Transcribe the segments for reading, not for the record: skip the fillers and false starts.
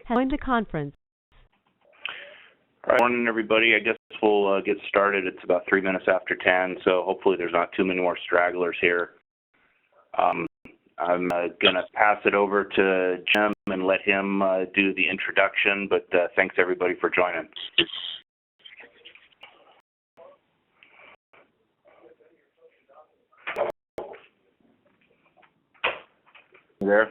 has joined the conference. All right, morning, everybody. I guess we'll get started. It's about 3 minutes after 10, so hopefully there's not too many more stragglers here. I'm going to pass it over to Jim and let him do the introduction, but thanks, everybody, for joining. There.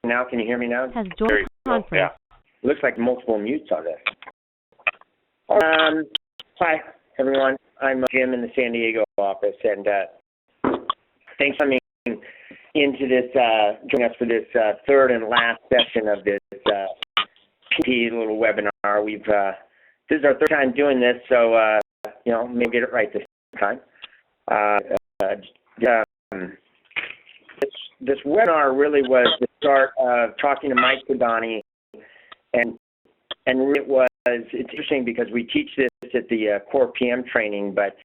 Now, can you hear me now? Has joined the conference. Yeah. Looks like multiple mutes on this. Hi, everyone. I'm Jim in the San Diego office, and thanks for coming into this, joining us for this third and last session of this PMP little webinar. This is our third time doing this, so maybe we'll get it right this time. This webinar really was the start of talking to Mike Sadani, and it's interesting because we teach this at the core PM training, but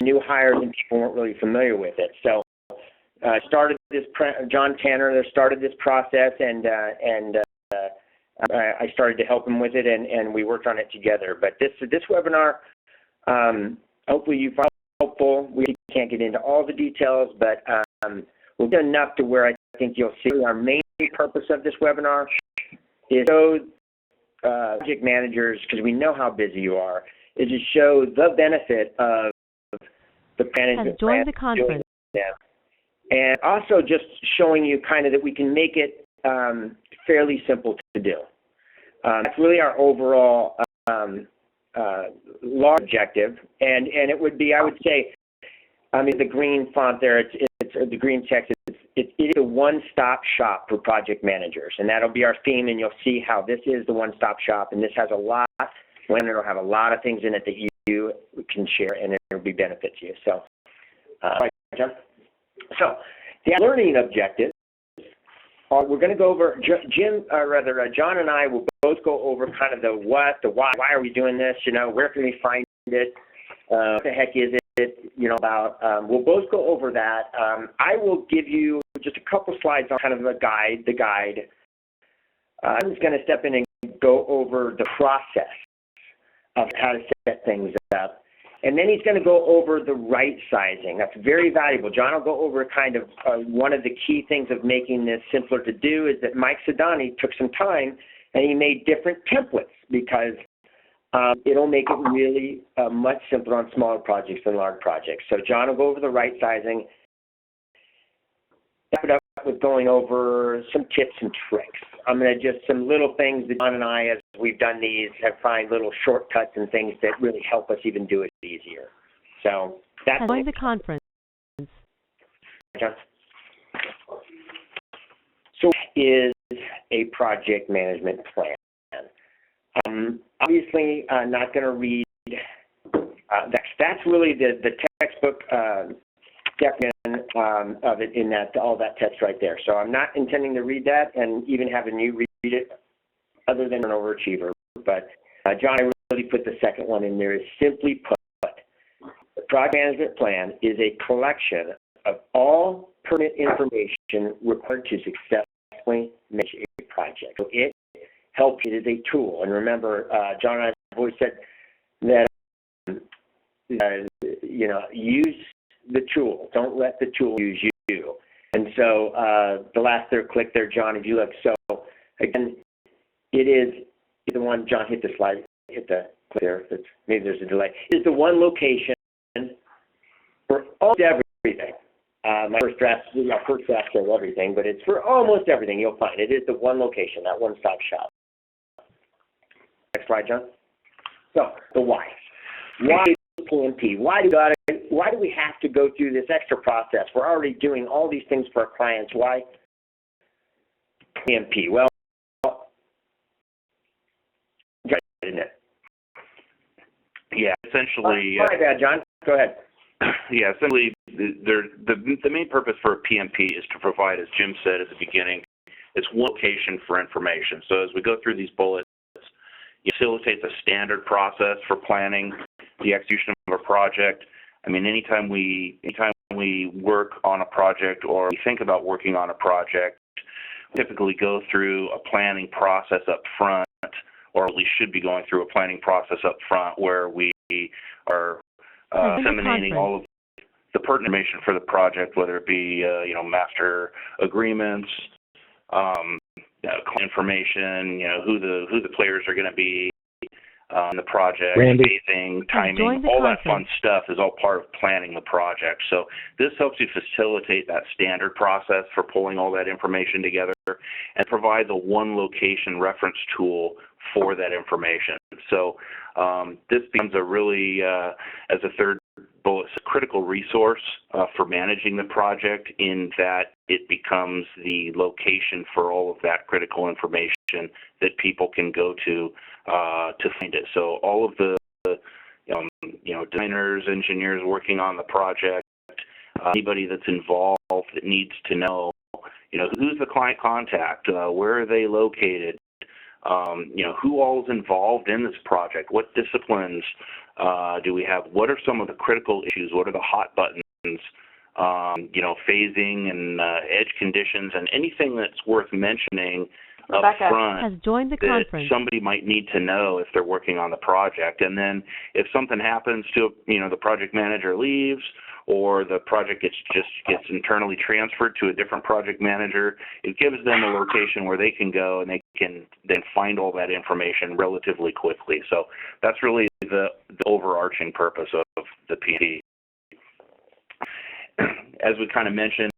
new hires and people weren't really familiar with it. So started this. John Tanner started this process, and I started to help him with it, and we worked on it together. But this webinar, hopefully you found helpful. We can't get into all the details, but we'll get enough to where I think you'll see our main purpose of this webinar is to show project managers, because we know how busy you are, is to show the benefit of the management has joined the conference. And also just showing you kind of that we can make it fairly simple to do. That's really our overall large objective, and it would be, I would say, the green font there, it's the green text. It is a one-stop shop for project managers, and that'll be our theme. And you'll see how this is the one-stop shop, and this has a lot. And it'll have a lot of things in it that you can share, and it'll be benefit to you. So, John. So, the learning objectives. We're going to go over. John and I will both go over kind of the what, the why. Why are we doing this? Where can we find it? What the heck is it? About. We'll both go over that. I will give you just a couple slides on kind of the guide. I'm just going to step in and go over the process of how to set things up. And then he's going to go over the right sizing. That's very valuable. John will go over kind of one of the key things of making this simpler to do is that Mike Sadani took some time and he made different templates because it'll make it really much simpler on smaller projects than large projects. So John will go over the right sizing. Wrap it up with going over some tips and tricks. I'm going to just some little things that John and I, as we've done these, have find little shortcuts and things that really help us even do it easier. So that's join the conference. John. So is a project management plan. Obviously, not going to read. That's really the textbook definition of it in that all that text right there. So I'm not intending to read that and even having you read it, other than an overachiever. But John, I really put the second one in there. Is simply put, the project management plan is a collection of all pertinent information required to successfully manage a project. So it helps. It is a tool. And remember, John and I have always said that, use the tool. Don't let the tool use you. And so the last click there, John, if you look. So, again, it is the one, John, hit the slide, hit the click there. Maybe there's a delay. It's the one location for almost everything. My first draft shows everything, but it's for almost everything you'll find. It is the one location, that one-stop shop. Next slide, John. So, the why. Why PMP? Why do we have to go through this extra process? We're already doing all these things for our clients. Why PMP? Well, isn't it? Yeah, essentially. My bad, John. Go ahead. Yeah, essentially, the main purpose for a PMP is to provide, as Jim said at the beginning, it's one location for information. So as we go through these bullets, it facilitates a standard process for planning the execution of a project. I mean, anytime we work on a project or we think about working on a project, we typically go through a planning process up front, or at least should be going through a planning process up front where we are disseminating all of the pertinent information for the project, whether it be master agreements, information, who the players are going to be in the project, phasing, timing, all that fun stuff is all part of planning the project. So this helps you facilitate that standard process for pulling all that information together and provides a one location reference tool for that information. So this becomes a really, as a third bullet, a critical resource for managing the project, in that it becomes the location for all of that critical information that people can go to find it. So all of the designers, engineers working on the project, anybody that's involved that needs to know, who's the client contact, where are they located, who all is involved in this project, what disciplines do we have, what are some of the critical issues, what are the hot buttons, phasing and edge conditions, and anything that's worth mentioning up front has joined the conference. Somebody might need to know if they're working on the project. And then if something happens to, the project manager leaves, or the project gets internally transferred to a different project manager, it gives them a location where they can go and they can then find all that information relatively quickly. So that's really the overarching purpose of the PMP. As we kind of mentioned,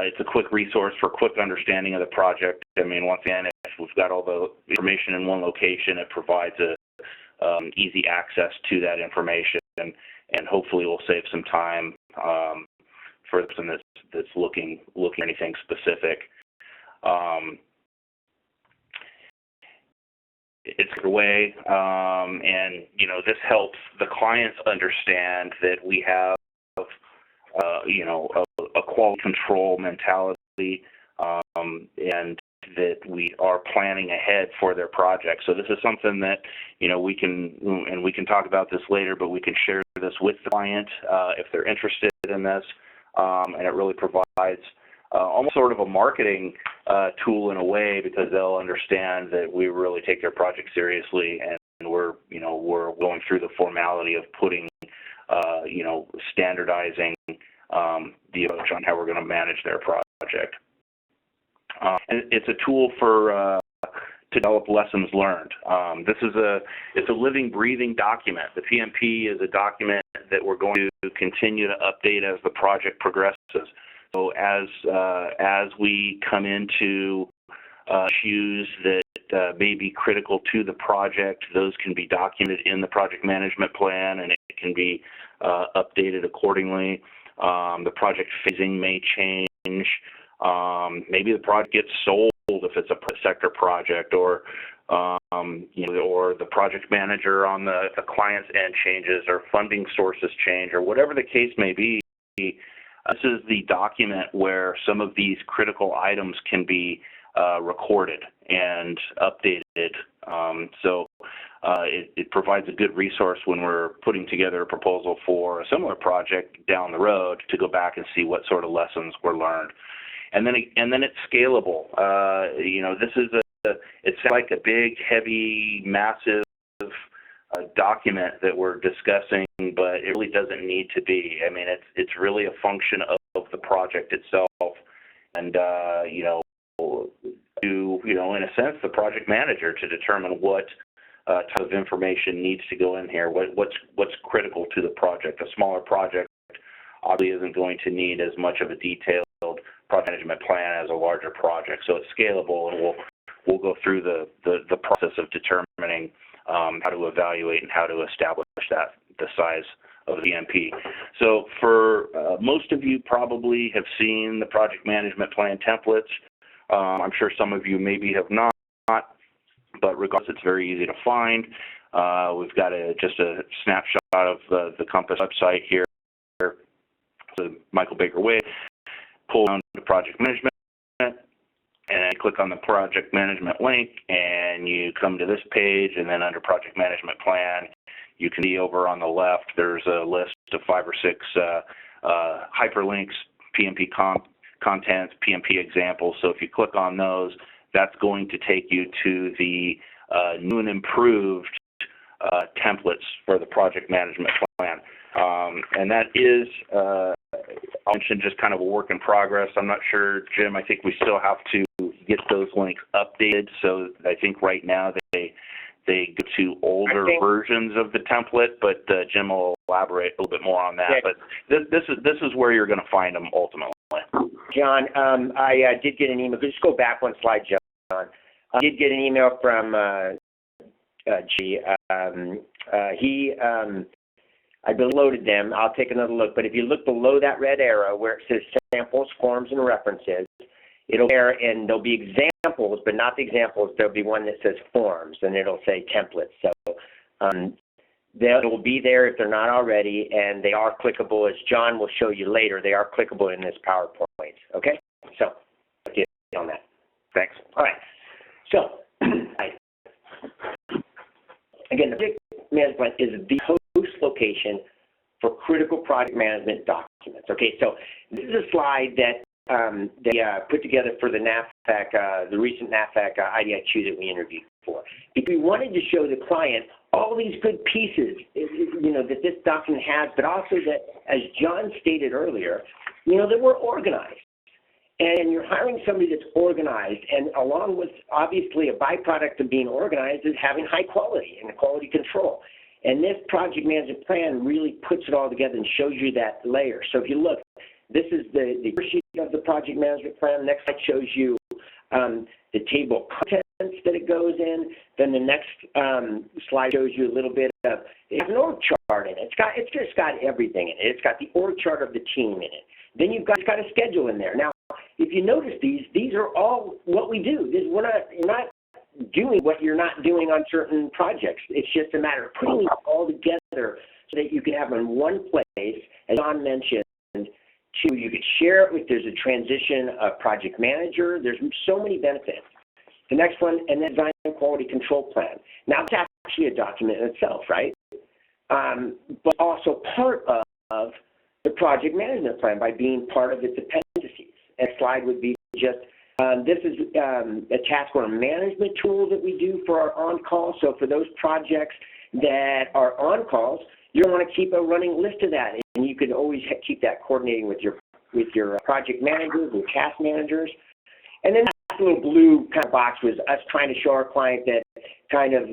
it's a quick resource for quick understanding of the project. I mean, once again, if we've got all the information in one location, it provides easy access to that information, and hopefully will save some time for the person that's looking at anything specific. It's a way, and this helps the clients understand that we have a quality control mentality, and that we are planning ahead for their project. So this is something that we can talk about this later, but we can share this with the client if they're interested in this, and it really provides almost sort of a marketing tool in a way, because they'll understand that we really take their project seriously, and we're going through the formality of putting standardizing the approach on how we're going to manage their project. And it's a tool for to develop lessons learned. It's a living, breathing document. The PMP is a document that we're going to continue to update as the project progresses. So as we come into issues that may be critical to the project, those can be documented in the project management plan, and it can be updated accordingly. The project phasing may change. Maybe the project gets sold if it's a sector project, or the project manager on the client's end changes, or funding sources change, or whatever the case may be. This is the document where some of these critical items can be recorded and updated. So it provides a good resource when we're putting together a proposal for a similar project down the road to go back and see what sort of lessons were learned. And then it's scalable. It's like a big, heavy, massive document that we're discussing, but it really doesn't need to be. I mean, it's really a function of the project itself, and in a sense, the project manager to determine what type of information needs to go in here. What's critical to the project. A smaller project obviously isn't going to need as much of a detailed project management plan as a larger project. So it's scalable, and we'll go through the process of determining how to evaluate and how to establish the size of the PMP. So for most of you probably have seen the project management plan templates. I'm sure some of you maybe have not, but regardless, it's very easy to find. We've got just a snapshot of the Compass website here, the Michael Baker Way. Pull down to project management, and click on the project management link, and you come to this page, and then under project management plan, you can see over on the left, there's a list of 5 or 6 hyperlinks, PMP contents, PMP examples. So if you click on those, that's going to take you to the new and improved templates for the project management plan. And that is, I'll mention, just kind of a work in progress. I'm not sure, Jim, I think we still have to get those links updated. So I think right now they go to older versions of the template, but Jim will elaborate a little bit more on that. Yeah. But this is where you're going to find them ultimately. John, I did get an email. Just go back one slide, John. I did get an email from G. I downloaded them. I'll take another look. But if you look below that red arrow where it says samples, forms, and references, it'll be there, and there'll be examples, but not the examples. There'll be one that says forms, and it'll say templates. So they will be there if they're not already, and they are clickable. As John will show you later, they are clickable in this PowerPoint. Okay? So, get on that. Thanks. All right. So, again, the project management is the host location for critical project management documents. Okay, so this is a slide that they put together for the NAFAC, the recent NAFAC IDIQ that we interviewed for. Because we wanted to show the client all these good pieces, that this document has, but also that, as John stated earlier, that we're organized. And you're hiring somebody that's organized, and along with, obviously, a byproduct of being organized is having high quality and quality control. And this project management plan really puts it all together and shows you that layer. So if you look, this is the first sheet of the project management plan. Next slide shows you the table of contents that it goes in. Then the next slide shows you a little bit of, it has an org chart in it. It's just got everything in it. It's got the org chart of the team in it. Then it's got a schedule in there. Now, if you notice these are all what we do. You're not doing what you're not doing on certain projects. It's just a matter of putting it all together so that you can have them in one place, as John mentioned. Two, you could share it with, there's a transition of project manager. There's so many benefits. The next one, and then design and quality control plan. Now, it's actually a document in itself, right? But also part of the project management plan by being part of its appendices. Next slide would be just, this is a task order management tool that we do for our on-call. So for those projects that are on-calls, you're going to want to keep a running list of that. And you can always keep that coordinating with your project managers and task managers. And then that little blue kind of box was us trying to show our client that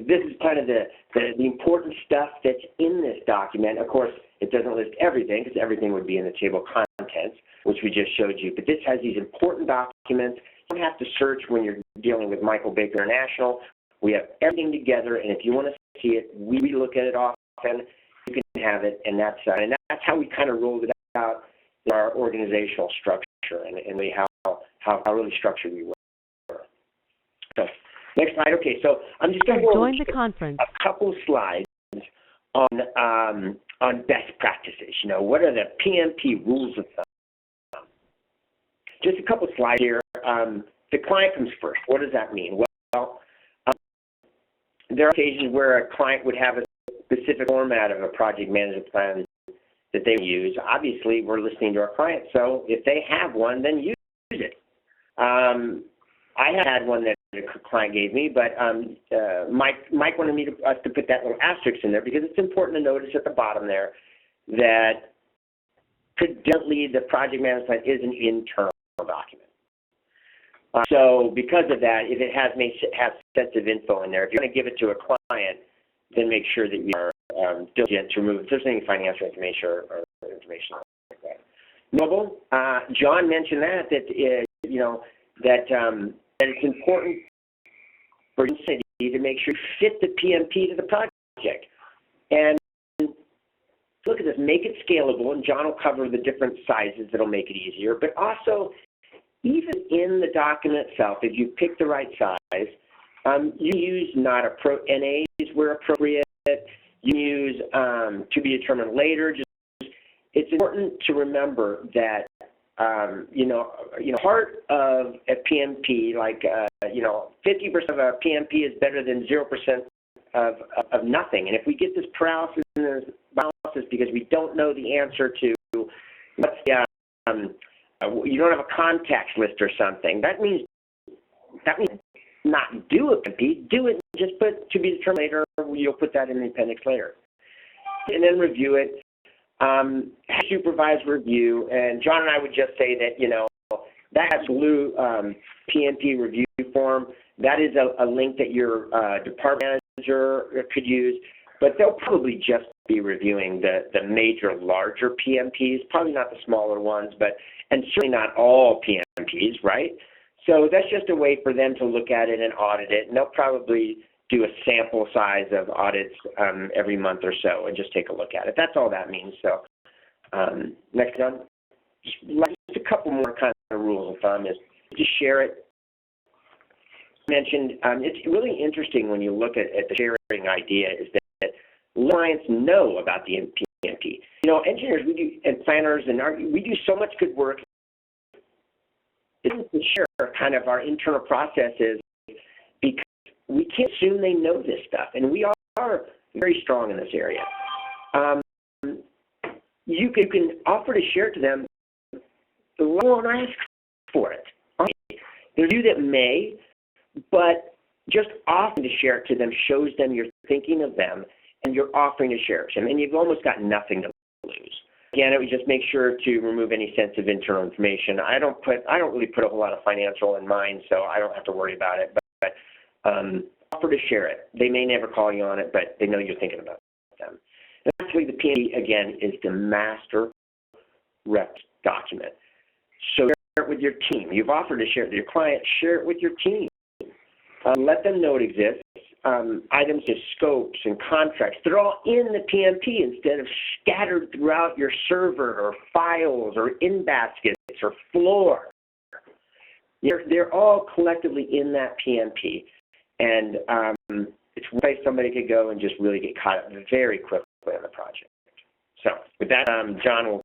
this is kind of the important stuff that's in this document. Of course, it doesn't list everything because everything would be in the table of contents, which we just showed you. But this has these important documents. You don't have to search when you're dealing with Michael Baker International. We have everything together, and if you want to see it, we look at it often. You can have it, and that's how we kind of rolled it out in our organizational structure and how really structured we were. So, next slide. Okay, so I'm just going to go over Join the conference. a couple slides on best practices. What are the PMP rules of thumb? Just a couple slides here. The client comes first. What does that mean? Well, there are occasions where a client would have a specific format of a project management plan that they use. Obviously, we're listening to our client, so if they have one, then use it. I had one that a client gave me, but Mike wanted us to put that little asterisk in there because it's important to notice at the bottom there that predominantly the project management plan is an internal document. So because of that, if it has sensitive info in there, if you're going to give it to a client, then make sure that you are diligent to remove if there's any financial information or information like that. Noble, John mentioned that it's important for you to make sure you fit the PMP to the project. And look at this, make it scalable, and John will cover the different sizes that'll make it easier. But also, even in the document itself, if you pick the right size, you use NAs where appropriate. You use to be determined later. It's important to remember that part of a PMP, 50% of a PMP is better than 0% of nothing. And if we get this paralysis and analysis because we don't know the answer to what's the, you don't have a contacts list or something, that means not do a PMP, do it, just put to be determined later, you'll put that in the appendix later. And then review it, supervised review, and John and I would just say that, you know, that has PMP review form. That is a link that your department manager could use, but they'll probably just be reviewing the major, larger PMPs, probably not the smaller ones, and certainly not all PMPs, right? So that's just a way for them to look at it and audit it, and they'll probably do a sample size of audits every month or so and just take a look at it. That's all that means. So next on, just a couple more kind of rules of thumb is just share it. Mentioned, it's really interesting when you look at the sharing idea is that clients know about the PMP. You know, engineers and planners we do so much good work. To share kind of our internal processes because we can't assume they know this stuff, and we are very strong in this area. You can offer to share it to them. They won't ask for it. There's you that may, but just offering to share it to them shows them you're thinking of them and you're offering to share it to them, and you've almost got nothing to lose. Again, it would just make sure to remove any sensitive internal information. I don't really put a whole lot of financial in mine, so I don't have to worry about it. But offer to share it. They may never call you on it, but they know you're thinking about them. And actually, the PMP again is the master rep document. So share it with your team. You've offered to share it with your client. Share it with your team. Let them know it exists. Items of scopes and contracts, they're all in the PMP instead of scattered throughout your server or files or in baskets or floor. They're all collectively in that PMP. And it's one place somebody could go and just really get caught up very quickly on the project. So with that, John will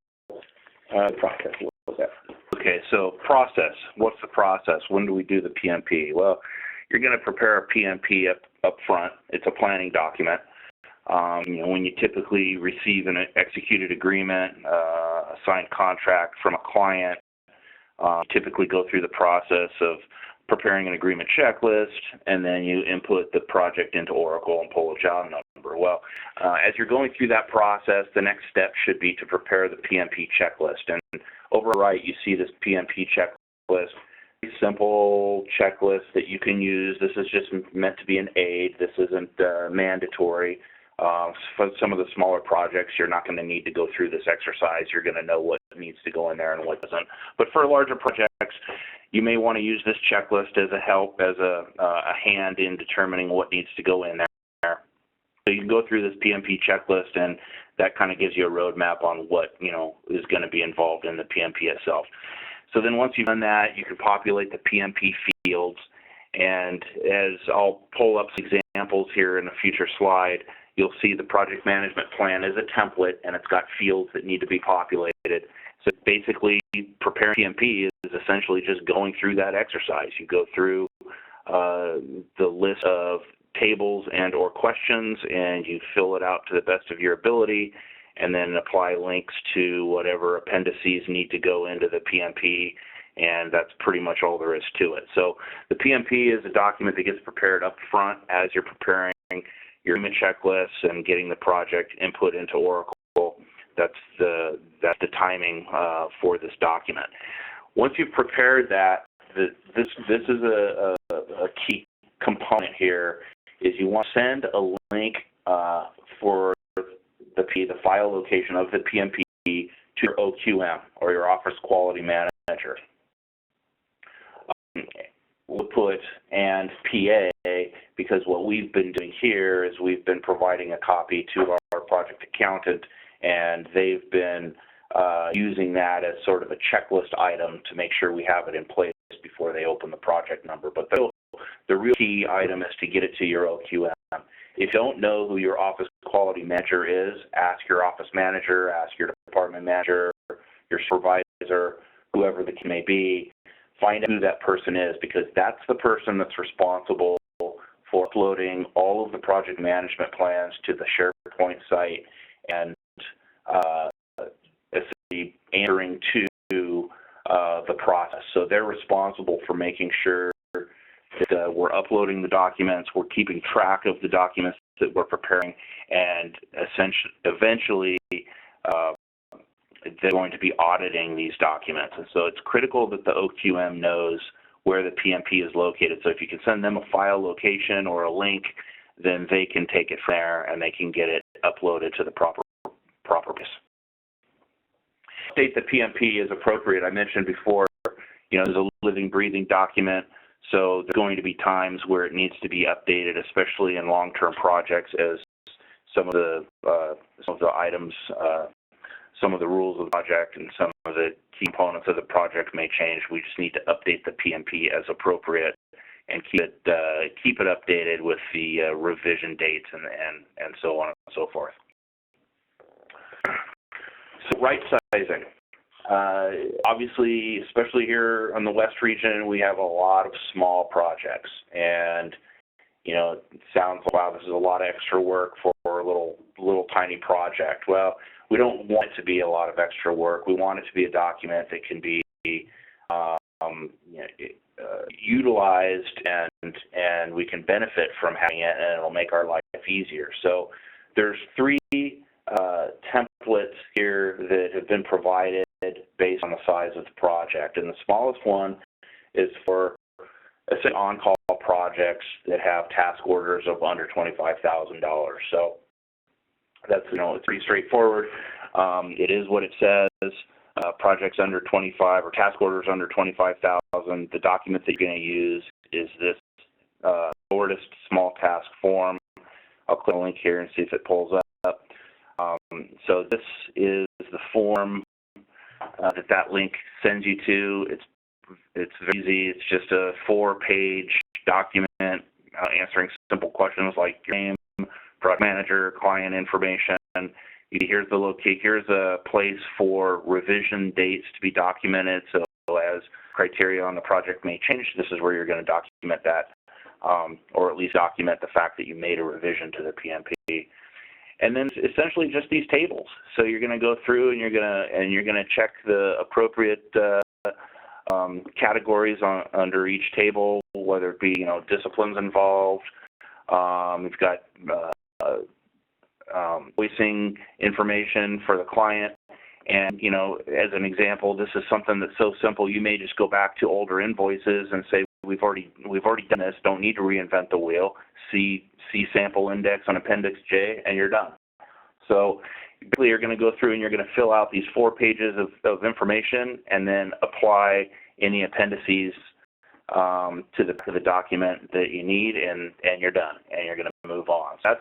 process a little bit. Okay, so process. What's the process? When do we do the PMP? Well, you're going to prepare a PMP up front. It's a planning document. You know, when you typically receive an executed agreement, a signed contract from a client, typically go through the process of preparing an agreement checklist, and then you input the project into Oracle and pull a job number. Well, as you're going through that process, the next step should be to prepare the PMP checklist. And over right, you see this PMP checklist. Simple checklist that you can use. This is just meant to be an aid. This isn't mandatory. For some of the smaller projects, you're not going to need to go through this exercise. You're going to know what needs to go in there and what doesn't. But for larger projects, you may want to use this checklist as a help, as a hand in determining what needs to go in there. So you can go through this PMP checklist, and that kind of gives you a roadmap on what, you know, is going to be involved in the PMP itself. So then once you've done that, you can populate the PMP fields, and as I'll pull up some examples here in a future slide, you'll see the project management plan is a template, and it's got fields that need to be populated. So basically, preparing PMP is essentially just going through that exercise. You go through the list of tables and or questions, and you fill it out to the best of your ability, and then apply links to whatever appendices need to go into the PMP, and that's pretty much all there is to it. So the PMP is a document that gets prepared up front as you're preparing your agreement checklists and getting the project input into Oracle. That's the timing for this document. Once you've prepared that, this is a key component here, is you want to send a link for the file location of the PMP to your OQM, or your Office Quality Manager. We'll put and PA, because what we've been doing here is we've been providing a copy to our project accountant, and they've been using that as sort of a checklist item to make sure we have it in place before they open the project number. But the real key item is to get it to your OQM. If you don't know who your Office Quality Manager is, ask your office manager, ask your department manager, your supervisor, whoever the case may be. Find out who that person is, because that's the person that's responsible for uploading all of the project management plans to the SharePoint site and essentially answering to the process. So they're responsible for making sure that we're uploading the documents, we're keeping track of the documents that we're preparing, and eventually they're going to be auditing these documents. And so it's critical that the OQM knows where the PMP is located. So if you can send them a file location or a link, then they can take it from there and they can get it uploaded to the proper place. Update the PMP as appropriate. I mentioned before, there's a living, breathing document, so there's going to be times where it needs to be updated, especially in long-term projects, as some of the items, some of the rules of the project and some of the key components of the project may change. We just need to update the PMP as appropriate and keep it updated with the revision dates and so on and so forth. So right sizing. Obviously, especially here on the West region, we have a lot of small projects, and it sounds like, wow, this is a lot of extra work for a little tiny project. Well, we don't want it to be a lot of extra work. We want it to be a document that can be utilized and we can benefit from having it, and it'll make our life easier. So there's 3 templates here that have been provided based on the size of the project, and the smallest one is for on-call projects that have task orders of under $25,000. So that's it's pretty straightforward. It is what it says. Projects under 25 or task orders under 25,000. The document that you're going to use is this shortest small task form. I'll click the link here and see if it pulls up. So this is the form that link sends you to. It's very easy. It's just a 4-page document answering simple questions like your name, project manager, client information. Here's a place for revision dates to be documented. So as criteria on the project may change, this is where you're going to document that, or at least document the fact that you made a revision to the PMP. And then essentially just these tables. So you're going to go through and you're going to check the appropriate categories under each table, whether it be disciplines involved. We've got voicing information for the client, and as an example, this is something that's so simple. You may just go back to older invoices and say, we've already done this. Don't need to reinvent the wheel. See sample index on Appendix J, and you're done. So you're going to go through and you're going to fill out these 4 pages of information, and then apply any appendices to the document that you need, and you're done, and you're going to move on. So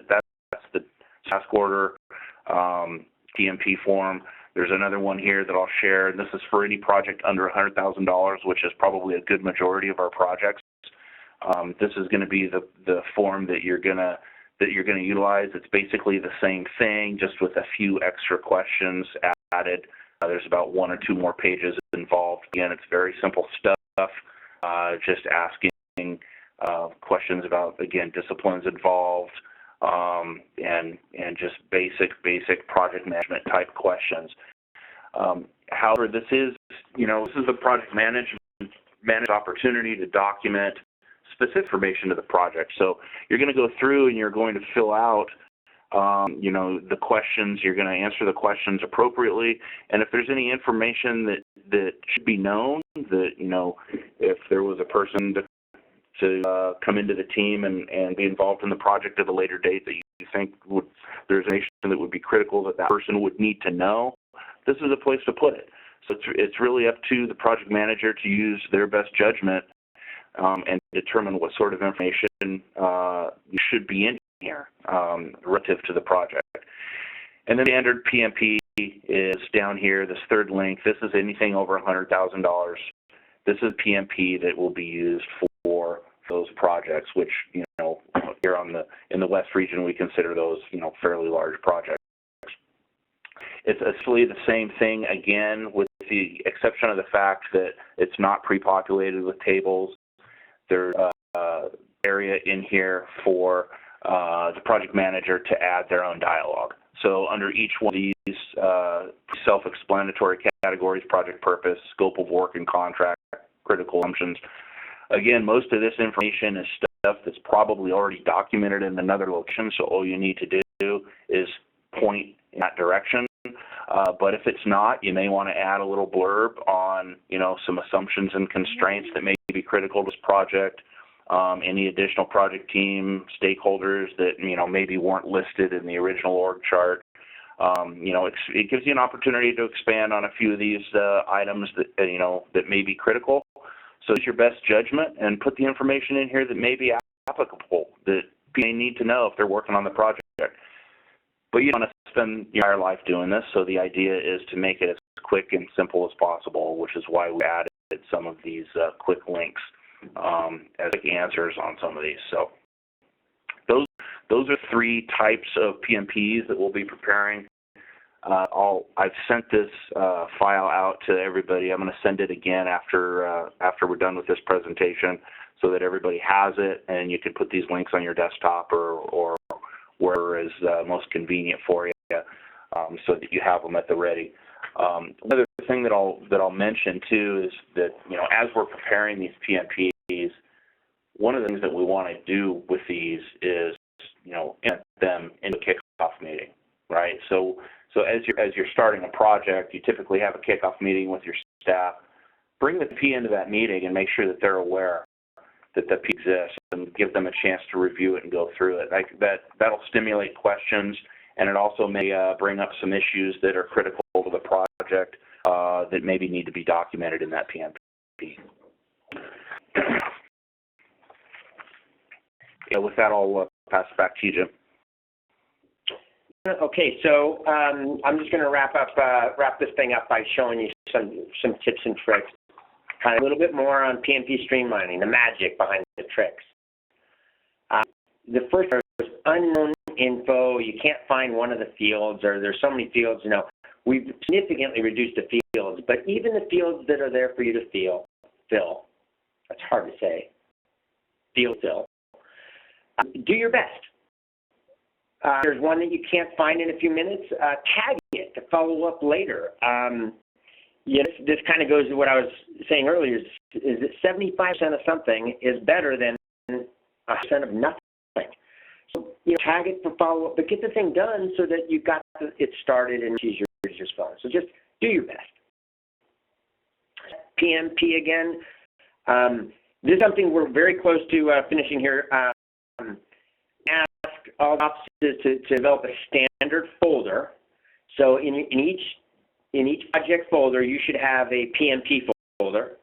that's the task order PMP form. There's another one here that I'll share. This is for any project under $100,000, which is probably a good majority of our projects. This is going to be the form that you're going to utilize. It's basically the same thing, just with a few extra questions added. There's about 1 or 2 more pages involved. Again, it's very simple stuff. Just asking questions about, again, disciplines involved, and just basic project management type questions. However, this is the project management opportunity to document specific information to the project. So you're going to go through and you're going to fill out the questions. You're going to answer the questions appropriately, and if there's any information that should be known, that if there was a person to come into the team and be involved in the project at a later date that you think there's information that would be critical that person would need to know, this is a place to put it. So it's really up to the project manager to use their best judgment and determine what sort of information should be in here relative to the project. And then the standard PMP is down here, this third link. This is anything over $100,000. This is PMP that will be used for those projects, which here in the West region we consider those fairly large projects. It's essentially the same thing again, with the exception of the fact that it's not pre-populated with tables. There's area in here for the project manager to add their own dialogue. So under each one of these self-explanatory categories, project purpose, scope of work and contract, critical assumptions, again, most of this information is stuff that's probably already documented in another location, so all you need to do is point in that direction. But if it's not, you may want to add a little blurb on, some assumptions and constraints that may be critical to this project, any additional project team stakeholders that, maybe weren't listed in the original org chart. It gives you an opportunity to expand on a few of these items that, that may be critical. So it's your best judgment and put the information in here that may be applicable, that they need to know if they're working on the project. But you don't want to spend your entire life doing this, so the idea is to make it as quick and simple as possible, which is why we added some of these quick links as quick answers on some of these. So those are 3 types of PMPs that we'll be preparing. I've sent this file out to everybody. I'm going to send it again after we're done with this presentation, so that everybody has it, and you can put these links on your desktop or wherever is most convenient for you, so that you have them at the ready. Another thing that I'll mention too is that as we're preparing these PMPs, one of the things that we want to do with these is get them into a kickoff meeting, right? So as you're starting a project, you typically have a kickoff meeting with your staff. Bring the P into that meeting and make sure that they're aware that the P exists, and give them a chance to review it and go through it. That'll stimulate questions, and it also may bring up some issues that are critical to the project that maybe need to be documented in that PMP. With that, I'll pass it back to you, Jim. Okay, so I'm just going to wrap this thing up by showing you some tips and tricks, kind of a little bit more on PMP streamlining, the magic behind the tricks. The first is unknown info. You can't find one of the fields, or there's so many fields. We've significantly reduced the fields, but even the fields that are there for you to fill. That's hard to say. Fill. Do your best. There's one that you can't find in a few minutes. Tag it to follow up later. This kind of goes to what I was saying earlier, is that 75% of something is better than 100% of nothing. So tag it for follow-up, but get the thing done so that you've got it started and it's easier to just phone. So just do your best. PMP again. This is something we're very close to finishing here. Ask all offices to develop a standard folder. So in each project folder, you should have a PMP folder.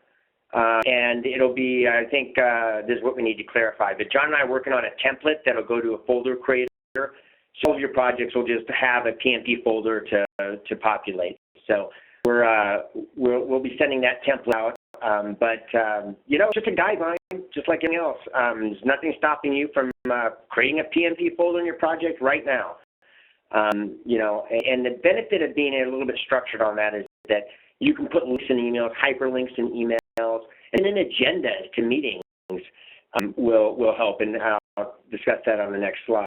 And it'll be, I think this is what we need to clarify, but John and I are working on a template that'll go to a folder creator. So all of your projects will just have a PMP folder to populate. So we'll be sending that template out. It's just a guideline, just like anything else. There's nothing stopping you from creating a PMP folder in your project right now. And the benefit of being a little bit structured on that is that you can put links in emails, hyperlinks in emails, and then agendas to meetings will help, and I'll discuss that on the next slide.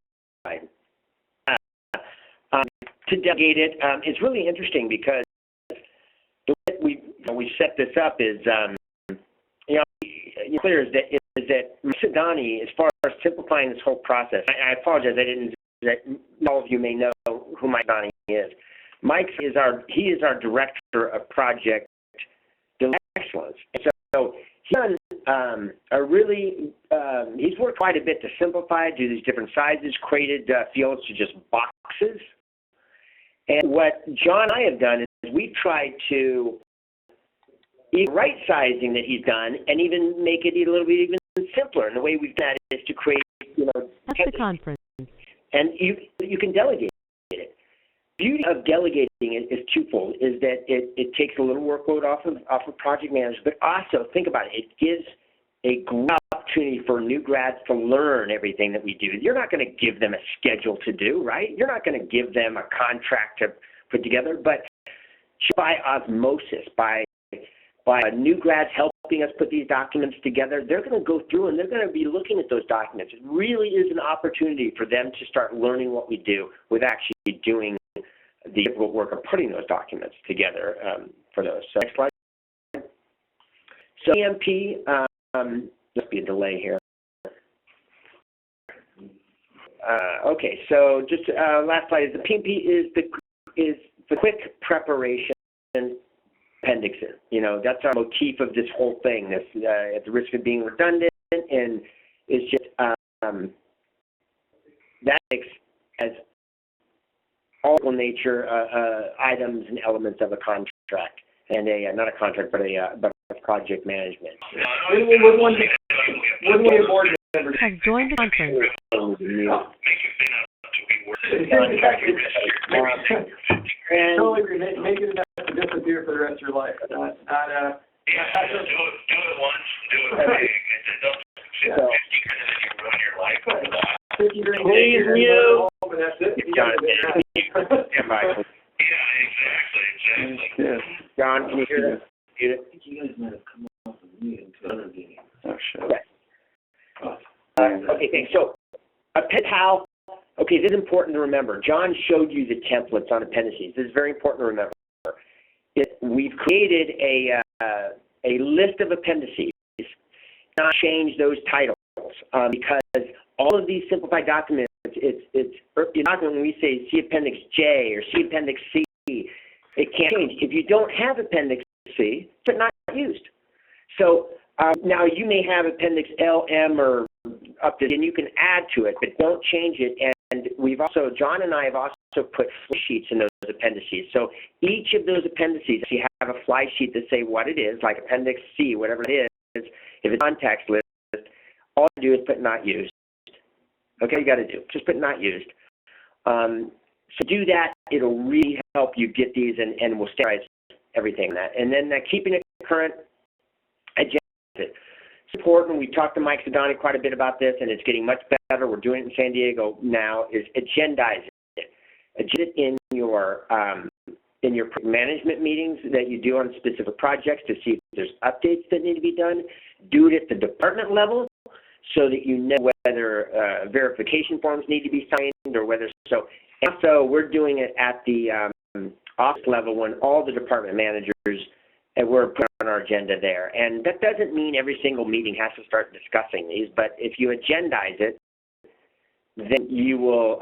To delegate it, it's really interesting because the way we set this up is, clear is that Macedonia, as far as simplifying this whole process, I apologize, that all of you may know who Mike Donnie is. Mike is our director of project excellence. So he's done he's worked quite a bit to simplify, do these different sizes, created fields to just boxes. And what John and I have done is we've tried to right sizing that he's done, and even make it a little bit even simpler. And the way we've done it is to create, That's the conference. And you can delegate it. The beauty of delegating it is twofold, is that it takes a little workload off of project managers, but also, think about it, it gives a great opportunity for new grads to learn everything that we do. You're not going to give them a schedule to do, right? You're not going to give them a contract to put together, but by osmosis, by new grads helping us put these documents together, they're going to go through and they're going to be looking at those documents. It really is an opportunity for them to start learning what we do with actually doing the difficult work of putting those documents together for those. So next slide. So PMP, must be a delay here. Okay, so just last slide is the PMP is the quick preparation appendixes. You know, that's our motif of this whole thing. This at the risk of being redundant, and it's just that makes as all nature items and elements of a contract, and not a contract, but a project management. Has joined the conference. And totally make it enough to disappear for the rest of your life. Do it once, do it big. Don't sit 50 grand and you ruin your life. please mute. John, stand by. Yeah, exactly. Yes. John, can you hear us? Mute it. I think you guys might have come off of me into other meetings. Oh, shit. Okay, thanks. So, how? Okay, this is important to remember. John showed you the templates on appendices. This is very important to remember. We've created a list of appendices, not change those titles because all of these simplified documents, it's document when we say see Appendix J or see Appendix C, it can't change. If you don't have Appendix C, it's not used. So now you may have Appendix L, M, or up to, and you can add to it, but don't change it. And we've also, John and I have also put fly sheets in those appendices. So each of those appendices, if you have a fly sheet that say what it is, like Appendix C, whatever it is, if it's context list, all you do is put not used. Okay, you got to do, just put not used. So do that, it'll really help you get these and we'll standardize everything in that. And then keeping it current, agenda. It's important. We talked to Mike Sidani quite a bit about this, and it's getting much better. We're doing it in San Diego now. Is agendize it. Agenda it in your management meetings that you do on specific projects to see if there's updates that need to be done. Do it at the department level so that you know whether verification forms need to be signed or whether so. And also, we're doing it at the office level when all the department managers and we're put on our agenda there. And that doesn't mean every single meeting has to start discussing these, but if you agendize it, then you will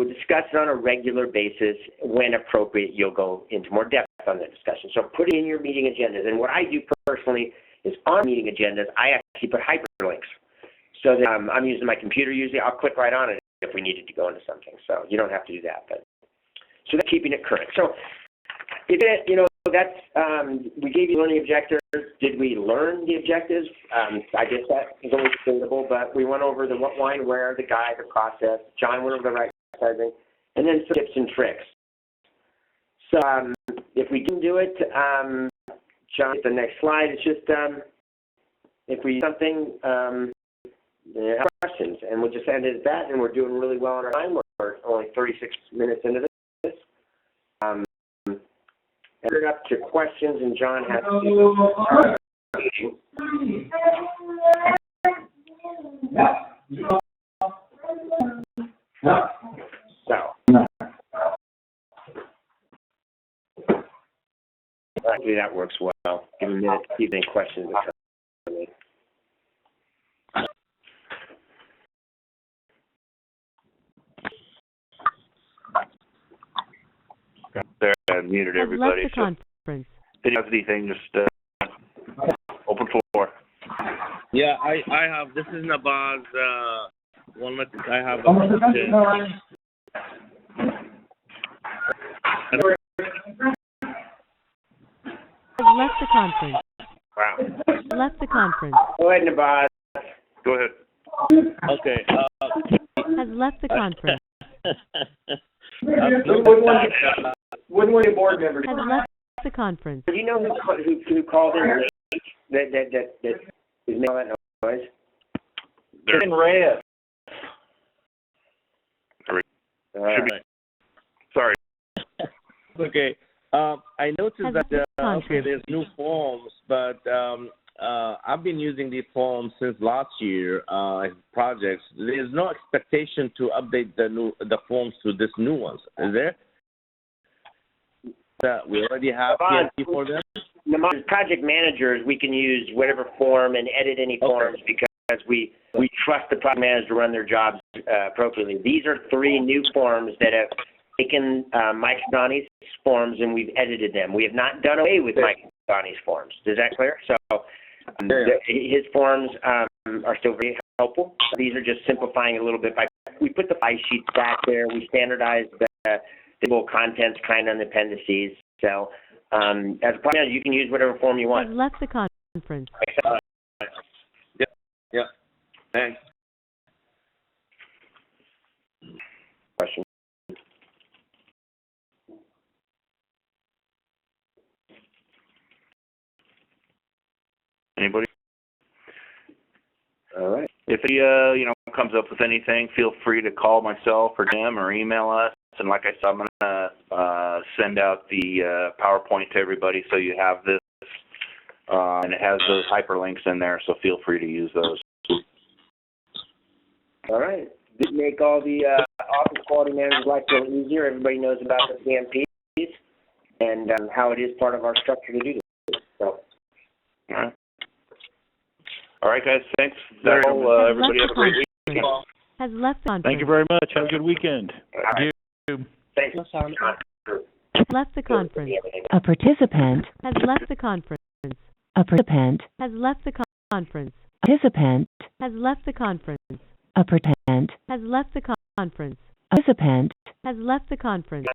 discuss it on a regular basis. When appropriate, you'll go into more depth on the discussion. So put it in your meeting agendas. And what I do personally is on meeting agendas, I actually put hyperlinks. So that I'm using my computer usually, I'll click right on it if we needed to go into something. So you don't have to do that. But so that's keeping it current. So if it, you know, that's, we gave you learning objectives. Did we learn the objectives? I guess that is only debatable, but we went over the what, why, and where, the guide, the process. John went over the right sizing, and then some tips and tricks. So if we can do it, John, the next slide. It's just if we do something, have questions, and we'll just end it at that, and we're doing really well on our time. We're only 36 minutes into this. And bring up to questions, and John has to so actually that works well. Give me a minute to see if any questions are coming. There, I muted everybody. Left the conference. If you have anything, just open floor. Yeah, I have. This is Nabaz. I have a question. Left the conference. Wow. Left the conference. Go ahead, Nabaz. Go ahead. Okay. Has left the conference. Wouldn't want a board member to Has left the conference. Do you know who called in that is making that noise? There. Reyes. Should be. Sorry. Okay. I noticed Has that left the conference. okay, there's new forms, but I've been using these forms since last year, projects. There's no expectation to update the forms to this new ones, is there? We already have PMP for them? As project managers, we can use whatever form and edit any forms because we trust the project manager to run their jobs appropriately. These are 3 new forms that have taken Mike Donnie's forms and we've edited them. We have not done away with Mike Donnie's forms. Is that clear? So his forms are still very helpful. These are just simplifying it a little bit. We put the ice sheets back there. We standardized the table contents kind of on the appendices. So as a project manager, you can use whatever form you want. Has left the conference. Yeah. Thanks. Question. Anybody? All right. If he, comes up with anything, feel free to call myself or Jim or email us. And like I said, I'm going to send out the PowerPoint to everybody so you have this. And it has those hyperlinks in there, so feel free to use those. All right. Did make all the office quality managers' life a little easier. Everybody knows about the PMPs and how it is part of our structure to do this. So. All right, guys. Thanks. That's all. Everybody have a great weekend. Has left the conference. Thank you very much. Have a good weekend. Thank you. Thanks. Left the conference. A participant Has left the conference. A participant Has left the conference. Participant Has left the conference. A participant Has left the conference. Participant Has left the conference.